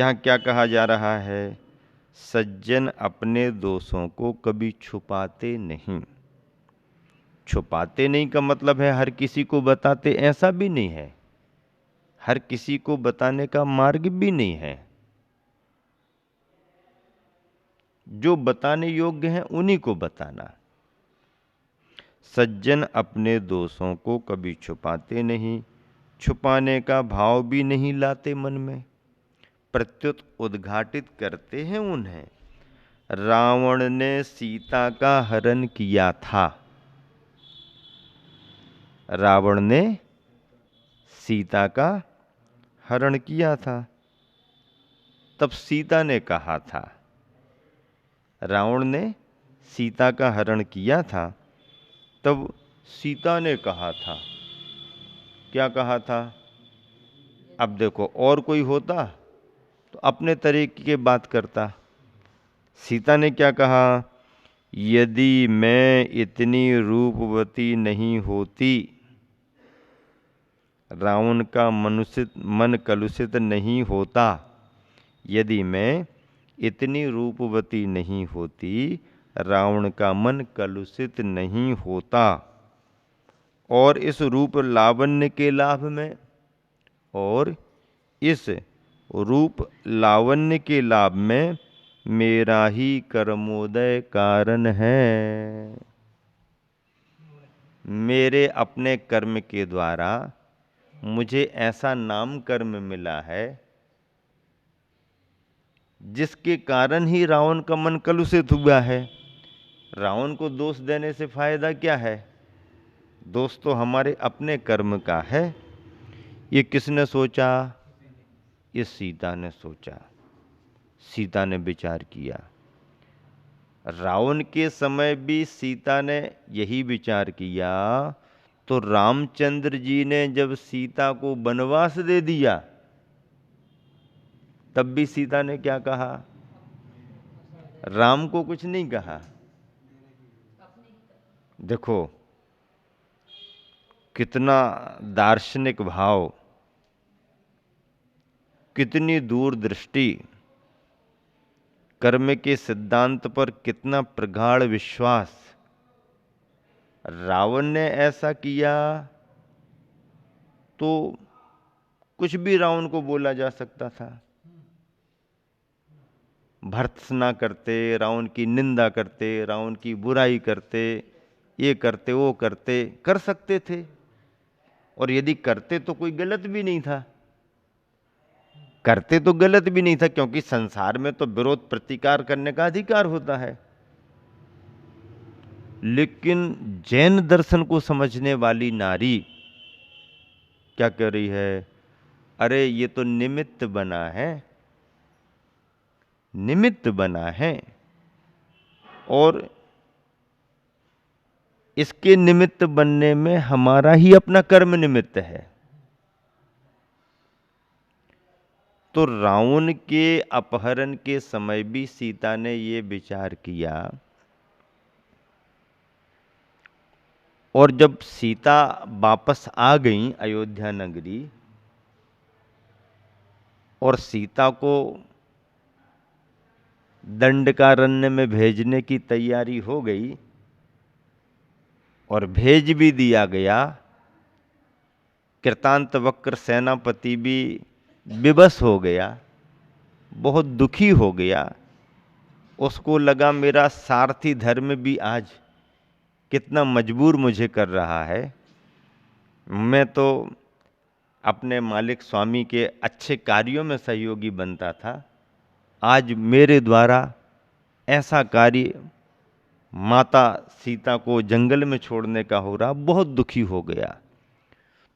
यहाँ क्या कहा जा रहा है? सज्जन अपने दोषों को कभी छुपाते नहीं। छुपाते नहीं का मतलब है हर किसी को बताते, ऐसा भी नहीं है। हर किसी को बताने का मार्ग भी नहीं है। जो बताने योग्य हैं उन्हीं को बताना। सज्जन अपने दोषों को कभी छुपाते नहीं, छुपाने का भाव भी नहीं लाते मन में, प्रत्युत उद्घाटित करते हैं उन्हें। रावण ने सीता का हरण किया था। रावण ने सीता का हरण किया था। तब सीता ने कहा था, रावण ने सीता का हरण किया था, तब सीता ने कहा था, क्या कहा था? अब देखो, और कोई होता तो अपने तरीके की बात करता। सीता ने क्या कहा? यदि मैं इतनी रूपवती नहीं होती, रावण का मन कलुषित नहीं होता, यदि मैं इतनी रूपवती नहीं होती, रावण का मन कलुषित नहीं होता, और इस रूप लावण्य के लाभ में, और इस रूप लावण्य के लाभ में मेरा ही कर्मोदय कारण है। मेरे अपने कर्म के द्वारा मुझे ऐसा नाम कर्म मिला है जिसके कारण ही रावण का मन कलुषित हुआ है। रावण को दोष देने से फायदा क्या है? दोष तो हमारे अपने कर्म का है। ये किसने सोचा? ये सीता ने सोचा, सीता ने विचार किया। रावण के समय भी सीता ने यही विचार किया, तो रामचंद्र जी ने जब सीता को वनवास दे दिया, तब भी सीता ने क्या कहा? राम को कुछ नहीं कहा। देखो कितना दार्शनिक भाव, कितनी दूरदृष्टि, कर्म के सिद्धांत पर कितना प्रगाढ़ विश्वास। रावण ने ऐसा किया तो कुछ भी रावण को बोला जा सकता था। भर्त्सना करते, रावण की निंदा करते, रावण की बुराई करते, ये करते वो करते, कर सकते थे। और यदि करते तो कोई गलत भी नहीं था, करते तो गलत भी नहीं था, क्योंकि संसार में तो विरोध प्रतिकार करने का अधिकार होता है। लेकिन जैन दर्शन को समझने वाली नारी क्या कह रही है? अरे ये तो निमित्त बना है, निमित्त बना है, और इसके निमित्त बनने में हमारा ही अपना कर्म निमित्त है। तो रावण के अपहरण के समय भी सीता ने ये विचार किया, और जब सीता वापस आ गई अयोध्या नगरी, और सीता को दंडकारण्य में भेजने की तैयारी हो गई, और भेज भी दिया गया, कृतांतवक्र सेनापति भी विवश हो गया, बहुत दुखी हो गया। उसको लगा मेरा सारथी धर्म भी आज कितना मजबूर मुझे कर रहा है। मैं तो अपने मालिक स्वामी के अच्छे कार्यों में सहयोगी बनता था, आज मेरे द्वारा ऐसा कार्य माता सीता को जंगल में छोड़ने का हो रहा, बहुत दुखी हो गया।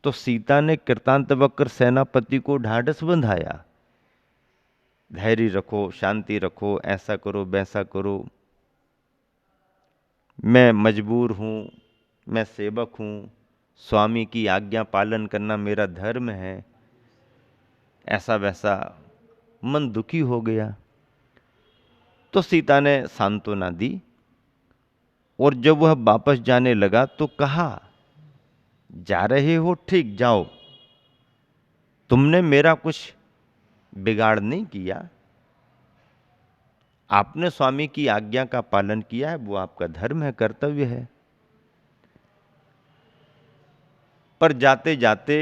तो सीता ने कृतांतवक्र सेनापति को ढाढ़स बंधाया, धैर्य रखो, शांति रखो, ऐसा करो वैसा करो, मैं मजबूर हूँ, मैं सेवक हूँ, स्वामी की आज्ञा पालन करना मेरा धर्म है, ऐसा वैसा। मन दुखी हो गया। तो सीता ने सांत्वना दी, और जब वह वापस जाने लगा तो कहा, जा रहे हो ठीक, जाओ, तुमने मेरा कुछ बिगाड़ नहीं किया। आपने स्वामी की आज्ञा का पालन किया है, वो आपका धर्म है, कर्तव्य है। पर जाते जाते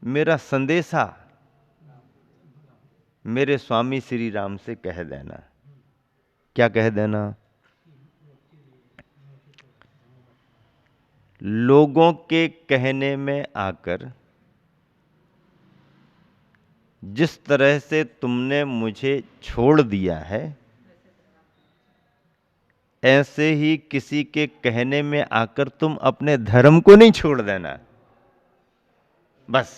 मेरा संदेशा मेरे स्वामी श्री राम से कह देना। क्या कह देना? लोगों के कहने में आकर जिस तरह से तुमने मुझे छोड़ दिया है, ऐसे ही किसी के कहने में आकर तुम अपने धर्म को नहीं छोड़ देना, बस,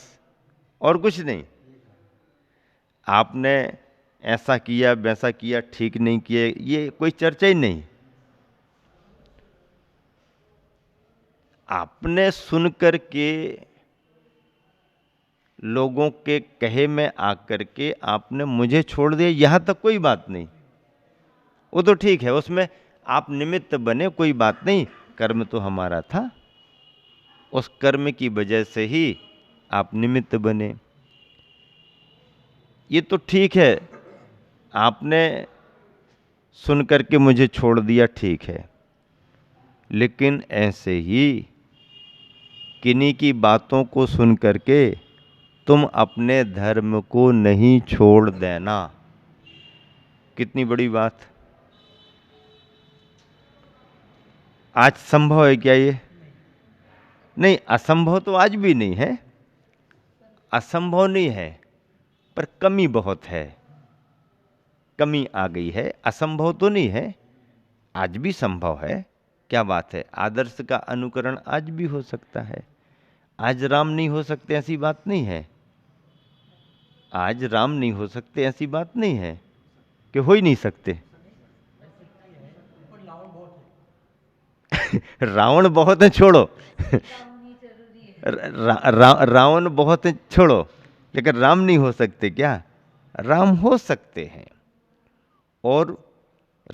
और कुछ नहीं। आपने ऐसा किया वैसा किया, ठीक नहीं किया, ये कोई चर्चा ही नहीं। आपने सुनकर के लोगों के कहे में आकर के आपने मुझे छोड़ दिया, यहां तक कोई बात नहीं। वो तो ठीक है, उसमें आप निमित्त बने, कोई बात नहीं, कर्म तो हमारा था, उस कर्म की वजह से ही आप निमित्त बने। ये तो ठीक है, आपने सुन करके मुझे छोड़ दिया, ठीक है, लेकिन ऐसे ही किन्हीं की बातों को सुन करके तुम अपने धर्म को नहीं छोड़ देना। कितनी बड़ी बात। आज संभव है क्या ये? नहीं, असंभव तो आज भी नहीं है, असंभव नहीं है, पर कमी बहुत है, कमी आ गई है। असंभव तो नहीं है, आज भी संभव है। क्या बात है, आदर्श का अनुकरण आज भी हो सकता है। आज राम नहीं हो सकते ऐसी बात नहीं है, आज राम नहीं हो सकते ऐसी बात नहीं है कि हो ही नहीं सकते। रावण बहुत है, छोड़ो। रावण बहुत है, छोड़ो, लेकिन राम नहीं हो सकते क्या? राम हो सकते हैं, और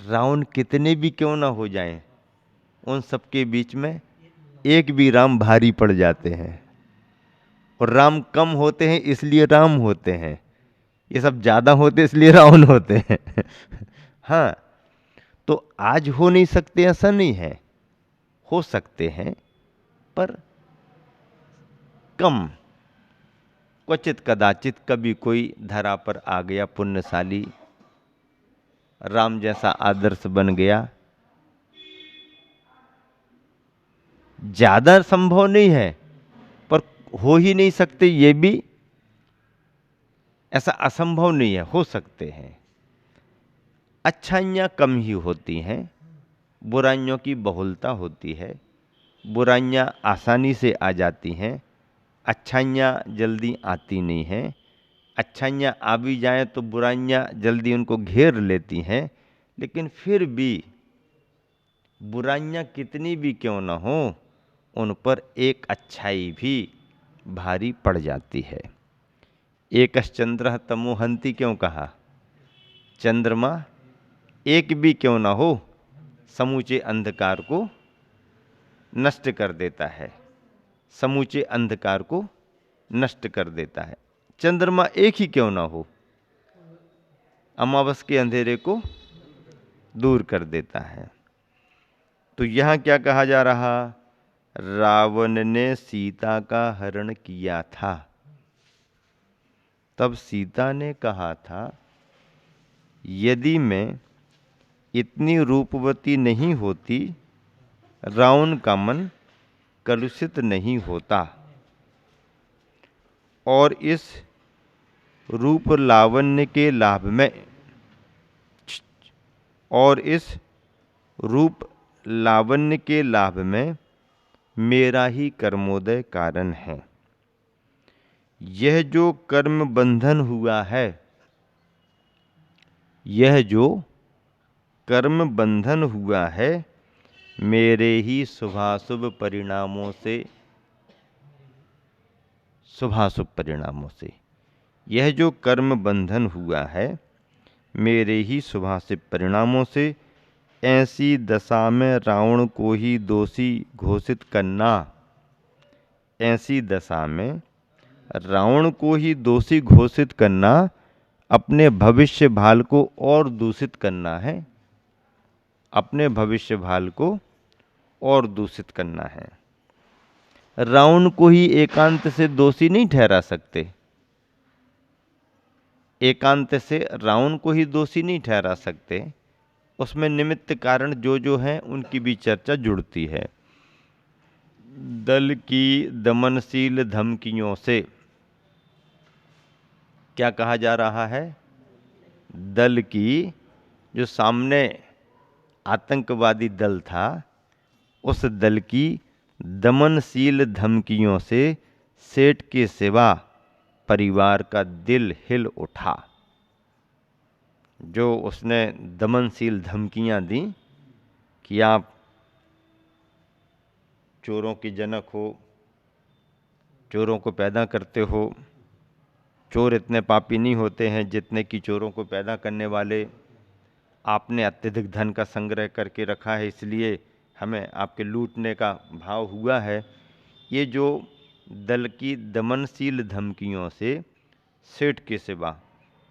रावण कितने भी क्यों ना हो जाएं, उन सबके बीच में एक भी राम भारी पड़ जाते हैं। और राम कम होते हैं इसलिए राम होते हैं, ये सब ज्यादा होते इसलिए रावण होते हैं। हाँ, तो आज हो नहीं सकते ऐसा नहीं है, हो सकते हैं, पर कम, क्वचित कदाचित कभी कोई धरा पर आ गया पुण्यशाली, राम जैसा आदर्श बन गया। ज्यादा संभव नहीं है, पर हो ही नहीं सकते ये भी ऐसा असंभव नहीं है, हो सकते हैं। अच्छाइयाँ कम ही होती हैं, बुराइयों की बहुलता होती है। बुराइयाँ आसानी से आ जाती हैं, अच्छाइयाँ जल्दी आती नहीं हैं। अच्छाइयाँ आ भी जाएं तो बुराइयाँ जल्दी उनको घेर लेती हैं। लेकिन फिर भी बुराइयाँ कितनी भी क्यों न हो, उन पर एक अच्छाई भी भारी पड़ जाती है। एकश्चंद्रः तमोहन्ति क्यों कहा? चंद्रमा एक भी क्यों ना हो, समूचे अंधकार को नष्ट कर देता है, समूचे अंधकार को नष्ट कर देता है। चंद्रमा एक ही क्यों ना हो, अमावस के अंधेरे को दूर कर देता है। तो यहाँ क्या कहा जा रहा? रावण ने सीता का हरण किया था, तब सीता ने कहा था, यदि मैं इतनी रूपवती नहीं होती, रावण का मन कलुषित नहीं होता, और इस रूप लावण्य के लाभ में, और इस रूप लावण्य के लाभ में मेरा ही कर्मोदय कारण है। यह जो कर्म बंधन हुआ है, यह जो कर्म बंधन हुआ है, मेरे ही शुभाशुभ परिणामों से, शुभाशुभ परिणामों से, यह जो कर्म बंधन हुआ है मेरे ही शुभाशुभ परिणामों से, ऐसी दशा में रावण को ही दोषी घोषित करना, ऐसी दशा में रावण को ही दोषी घोषित करना अपने भविष्य भाल को और दूषित करना है, अपने भविष्य भाल को और दूषित करना है। रावण को ही एकांत से दोषी नहीं ठहरा सकते, एकांत से रावण को ही दोषी नहीं ठहरा सकते, उसमें निमित्त कारण जो हैं उनकी भी चर्चा जुड़ती है। दल की दमनशील धमकियों से क्या कहा जा रहा है? दल की, जो सामने आतंकवादी दल था, उस दल की दमनशील धमकियों से सेठ के सिवा परिवार का दिल हिल उठा। जो उसने दमनशील धमकियां दी कि आप चोरों की जनक हो, चोरों को पैदा करते हो, चोर इतने पापी नहीं होते हैं जितने कि चोरों को पैदा करने वाले, आपने अत्यधिक धन का संग्रह करके रखा है इसलिए हमें आपके लूटने का भाव हुआ है। ये जो दल की दमनशील धमकियों से सेठ के सिवा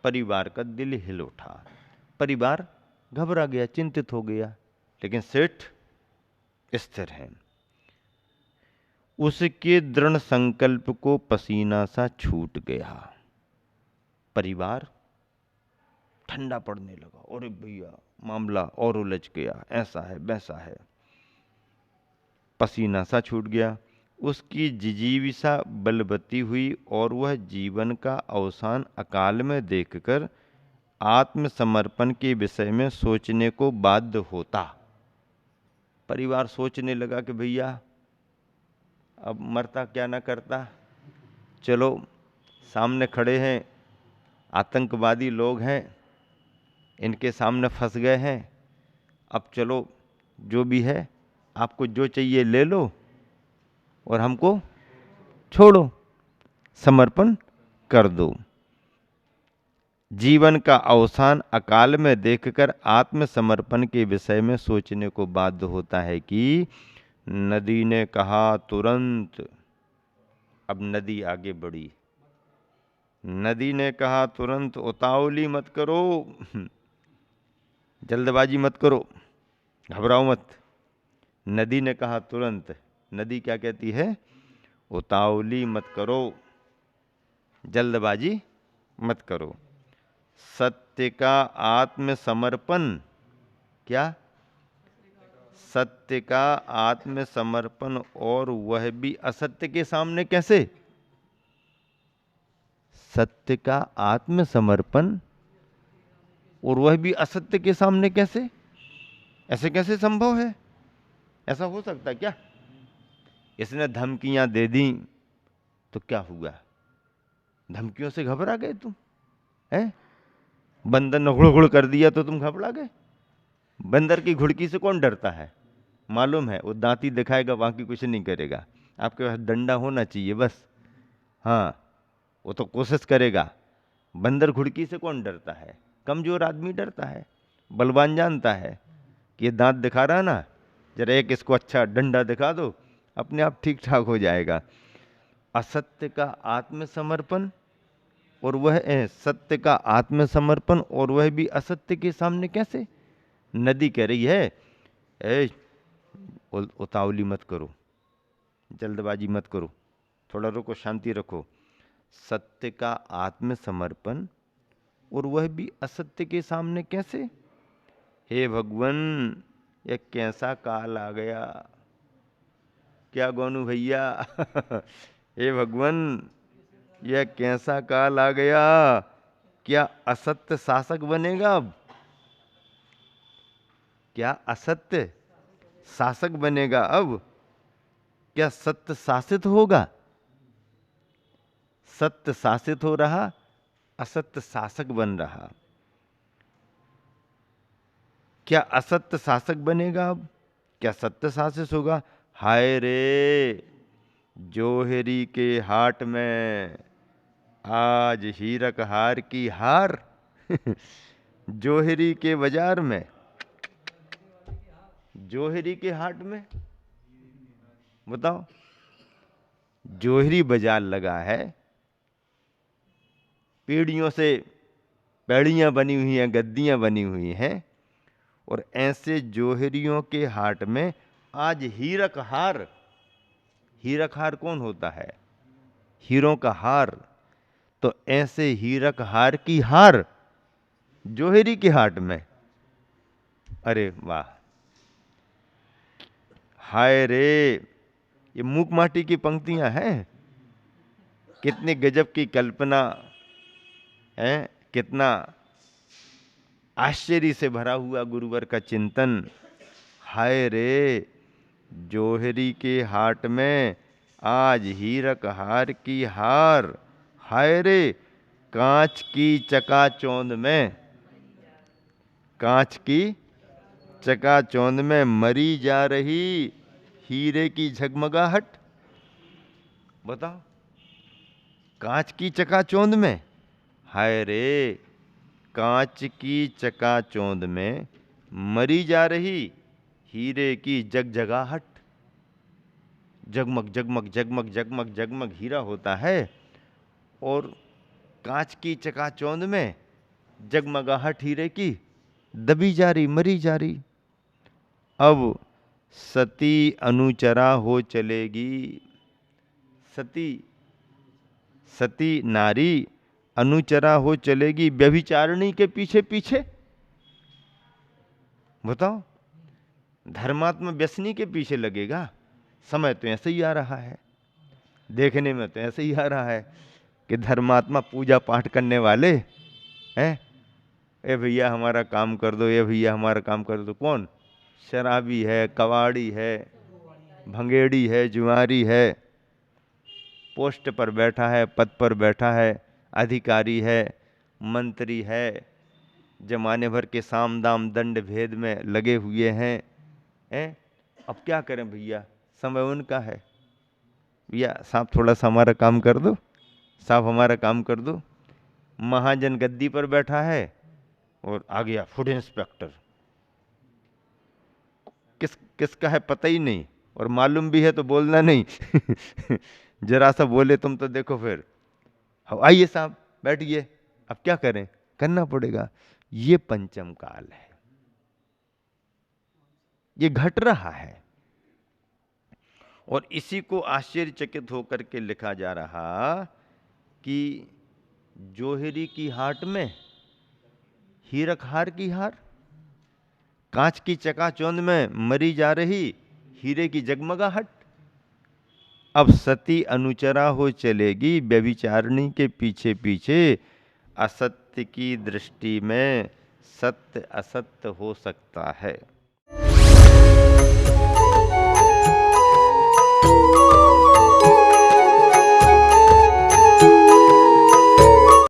परिवार का दिल हिल उठा। परिवार घबरा गया, चिंतित हो गया, लेकिन सेठ स्थिर है। उसके दृढ़ संकल्प को पसीना सा छूट गया। परिवार ठंडा पड़ने लगा, अरे भैया मामला और उलझ गया, ऐसा है वैसा है। पसीना सा छूट गया, उसकी जिजीविषा बलवती हुई और वह जीवन का अवसान अकाल में देखकर आत्मसमर्पण के विषय में सोचने को बाध्य होता। परिवार सोचने लगा कि भैया अब मरता क्या ना करता, चलो सामने खड़े हैं, आतंकवादी लोग हैं, इनके सामने फंस गए हैं, अब चलो जो भी है आपको जो चाहिए ले लो और हमको छोड़ो, समर्पण कर दो। जीवन का अवसान अकाल में देखकर आत्मसमर्पण के विषय में सोचने को बाध्य होता है कि नदी ने कहा तुरंत। अब नदी आगे बढ़ी, नदी ने कहा तुरंत, उतावली मत करो, जल्दबाजी मत करो, घबराओ मत। नदी ने कहा तुरंत। नदी क्या कहती है? उतावली मत करो, जल्दबाजी मत करो। सत्य का आत्मसमर्पण, क्या? सत्य का आत्मसमर्पण, और वह भी असत्य के सामने कैसे? सत्य का आत्मसमर्पण और वह भी असत्य के सामने कैसे? ऐसे कैसे संभव है? ऐसा हो सकता है क्या? इसने धमकियां दे दी तो क्या हुआ? धमकियों से घबरा गए तुम? हैं? बंदर ने घुड़ कर दिया तो तुम घबरा गए? बंदर की घुड़की से कौन डरता है? मालूम है, वो दांती दिखाएगा, बाकी कुछ नहीं करेगा। आपके पास डंडा होना चाहिए बस। हाँ, वो तो कोशिश करेगा। बंदर घुड़की से कौन डरता है? कमजोर आदमी डरता है। बलवान जानता है कि ये दांत दिखा रहा है ना, जरा एक इसको अच्छा डंडा दिखा दो, अपने आप ठीक ठाक हो जाएगा। असत्य का आत्मसमर्पण और वह सत्य का आत्मसमर्पण और वह भी असत्य के सामने कैसे? नदी कह रही है, ए उतावली मत करो, जल्दबाजी मत करो, थोड़ा रुको, शांति रखो। सत्य का आत्मसमर्पण और वह भी असत्य के सामने कैसे? हे भगवान, यह कैसा काल आ गया? क्या गोनू भैया? हे भगवान, यह कैसा काल आ गया? क्या असत्य शासक बनेगा अब? क्या असत्य शासक बनेगा अब? क्या सत्य शासित होगा? सत्य शासित हो रहा, असत्य शासक बन रहा। क्या असत्य शासक बनेगा अब? क्या सत्य शासित होगा? हाय रे, जोहरी के हाट में आज हीरक हार की हार। जोहरी के बाजार में, जोहरी के हाट में, बताओ, जोहरी बाजार लगा है, पीढ़ियों से पैड़ियाँ बनी हुई हैं, गद्दियाँ बनी हुई हैं, और ऐसे जोहरियों के हाट में आज हीरक हार। हीरक हार कौन होता है? हीरों का हार। तो ऐसे हीरक हार की हार जोहरी के हाट में। अरे वाह, हाय रे, ये मूक माटी की पंक्तियां हैं। कितनी गजब की कल्पना है, कितना आश्चर्य से भरा हुआ गुरुवर का चिंतन। हाय रे, जोहरी के हाट में आज हीरक हार की हार। हाय रे, कांच की चकाचौंध में, कांच की चकाचौंध में मरी जा रही हीरे की झगमगाहट। बताओ, कांच की चकाचौंध में, हाय रे, कांच की चकाचौंध में मरी जा रही हीरे की जगजगाहट। जगमग जगमग जगमग जगमग जगमग हीरा होता है, और कांच की चकाचौंध में जगमगाहट हीरे की दबी जा रही, मरी जा रही। अब सती अनुचरा हो चलेगी। सती, सती नारी अनुचरा हो चलेगी व्यभिचारिणी के पीछे पीछे। बताओ, धर्मात्मा व्यसनी के पीछे लगेगा? समय तो ऐसे ही आ रहा है, देखने में तो ऐसे ही आ रहा है कि धर्मात्मा पूजा पाठ करने वाले हैं, ए भैया हमारा काम कर दो, ए भैया हमारा काम कर दो। कौन? शराबी है, कबाड़ी है, भंगेड़ी है, जुआरी है, पोस्ट पर बैठा है, पद पर बैठा है, अधिकारी है, मंत्री है, जमाने भर के साम दाम दंड भेद में लगे हुए हैं। अब क्या करें भैया, समय उनका है। भैया साहब थोड़ा सा हमारा काम कर दो, साहब हमारा काम कर दो। महाजन गद्दी पर बैठा है और आ गया फूड इंस्पेक्टर। किसका है पता ही नहीं, और मालूम भी है तो बोलना नहीं। जरा सा बोले तुम तो देखो फिर, आइए साहब बैठिए, अब क्या करें, करना पड़ेगा। ये पंचम काल है, ये घट रहा है। और इसी को आश्चर्यचकित होकर के लिखा जा रहा कि जोहरी की हाट में हीरक हार की हार, कांच की चकाचौंध में मरी जा रही हीरे की जगमगाहट। अब सती अनुचरा हो चलेगी व्यभिचारिणी के पीछे पीछे। असत्य की दृष्टि में सत्य असत्य हो सकता है।